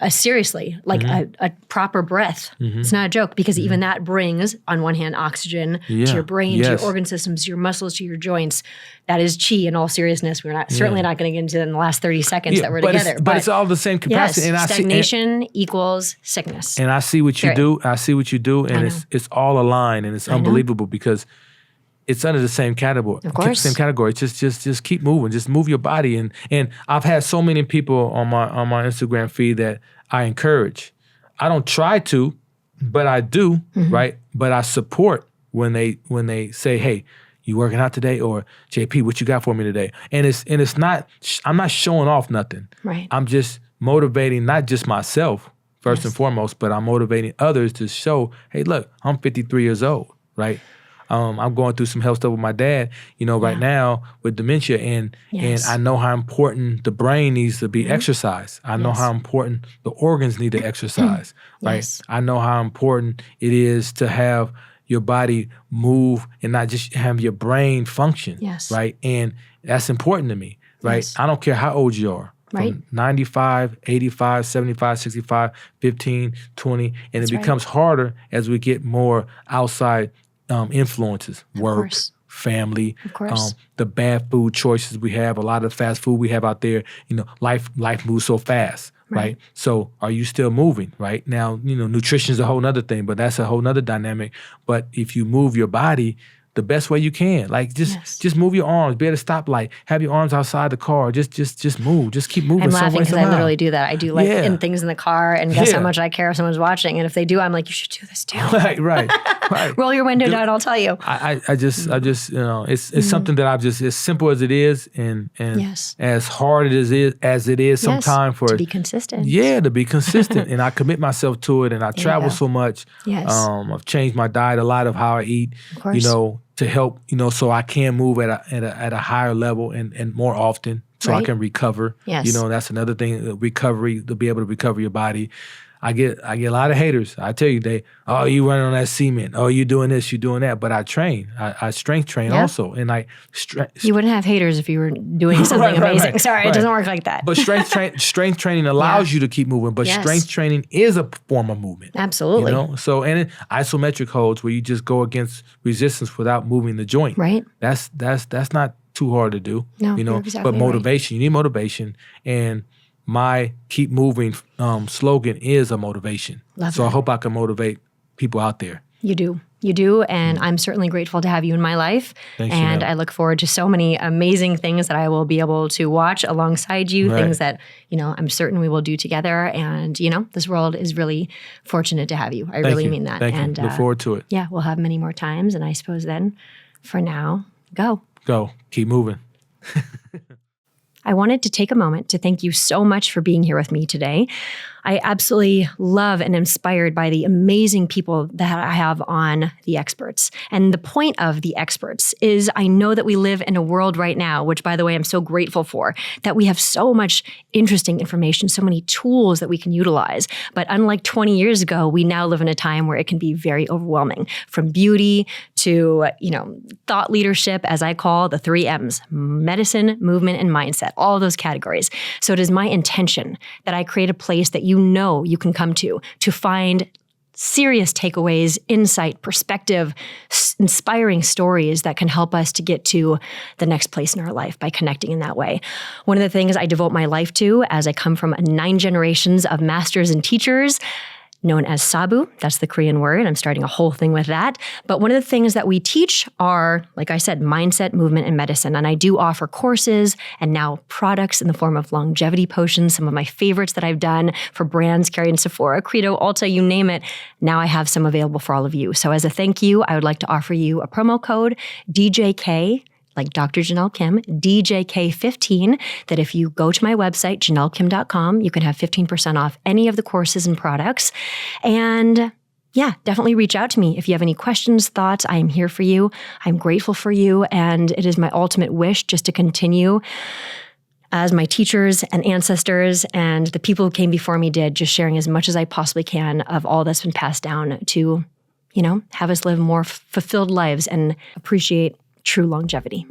seriously, like a proper breath. It's not a joke, because even that brings, on one hand, oxygen to your brain, to your organ systems, to your muscles, to your joints. That is chi in all seriousness. We're not certainly not going to get into it in the last 30 seconds that we're together. But it's all the same capacity. Yes, and stagnation equals sickness. And I see what you do. I see what you do, and it's all aligned, and it's unbelievable because it's under the same category. Of course. Same category. Just keep moving. Just move your body. And I've had so many people on my Instagram feed that I encourage. I don't try to, but I do, right? But I support when they say, "Hey, you working out today?" Or "JP, what you got for me today?" And it's not, I'm not showing off nothing. Right. I'm just motivating not just myself first and foremost, but I'm motivating others to show, "Hey, look, I'm 53 years old, right? I'm going through some health stuff with my dad, right now with dementia, and I know how important the brain needs to be exercised. I know how important the organs need to exercise, right? Yes. I know how important it is to have your body move and not just have your brain function, right? And that's important to me, right? Yes. I don't care how old you are. Right. From 95, 85, 75, 65, 15, 20, and it becomes harder as we get more outside influences, work, family, the bad food choices we have, a lot of fast food we have out there. Life moves so fast, right? So are you still moving, right? Now, nutrition is a whole nother thing, but that's a whole nother dynamic. But if you move your body, the best way you can. Like just move your arms, be at a stoplight, have your arms outside the car. Just move. Just keep moving. I'm laughing because I literally do that. I do like in things in the car, and guess how much I care if someone's watching. And if they do, I'm like, you should do this too. Right. Roll your window down, I'll tell you. I just it's something that I've just, as simple as it is, and as hard as it is sometimes for to be consistent. Yeah, to be consistent. And I commit myself to it, and I travel so much. Yes. I've changed my diet a lot of how I eat, to help, so I can move at a higher level and more often, so I can recover. Yes. That's another thing, recovery, to be able to recover your body. I get a lot of haters. I tell you, you running on that cement. Oh, you doing this, you doing that. But I train. I strength train also. And you wouldn't have haters if you were doing something amazing. Sorry, it doesn't work like that. But strength training allows you to keep moving. But strength training is a form of movement. Absolutely. So, and isometric holds, where you just go against resistance without moving the joint. Right. That's not too hard to do. No, you're exactly but motivation, you need motivation. And my keep moving slogan is a motivation. I hope I can motivate people out there. You do. And I'm certainly grateful to have you in my life. Thanks, and I look forward to so many amazing things that I will be able to watch alongside you, things that, I'm certain we will do together. And, this world is really fortunate to have you. I really mean that. Thank and you. Look forward to it. Yeah, we'll have many more times. And I suppose then, for now, go. Keep moving. I wanted to take a moment to thank you so much for being here with me today. I absolutely love and inspired by the amazing people that I have on The Experts. And the point of The Experts is I know that we live in a world right now, which, by the way, I'm so grateful for, that we have so much interesting information, so many tools that we can utilize. But unlike 20 years ago, we now live in a time where it can be very overwhelming, from beauty to, thought leadership, as I call the 3 M's: medicine, movement, and mindset, all those categories. So it is my intention that I create a place that you can come to find serious takeaways, insight, perspective, inspiring stories that can help us to get to the next place in our life by connecting in that way. One of the things I devote my life to, as I come from 9 generations of masters and teachers, known as Sabu. That's the Korean word. I'm starting a whole thing with that. But one of the things that we teach are, like I said, mindset, movement, and medicine. And I do offer courses and now products in the form of longevity potions, some of my favorites that I've done for brands carrying Sephora, Credo, Ulta, you name it. Now I have some available for all of you. So as a thank you, I would like to offer you a promo code, DJK, like Dr. Jenelle Kim, DJK15, that if you go to my website, JenelleKim.com, you can have 15% off any of the courses and products. And definitely reach out to me. If you have any questions, thoughts, I am here for you. I'm grateful for you. And it is my ultimate wish just to continue, as my teachers and ancestors and the people who came before me did, just sharing as much as I possibly can of all that's been passed down to, have us live more fulfilled lives and appreciate true longevity.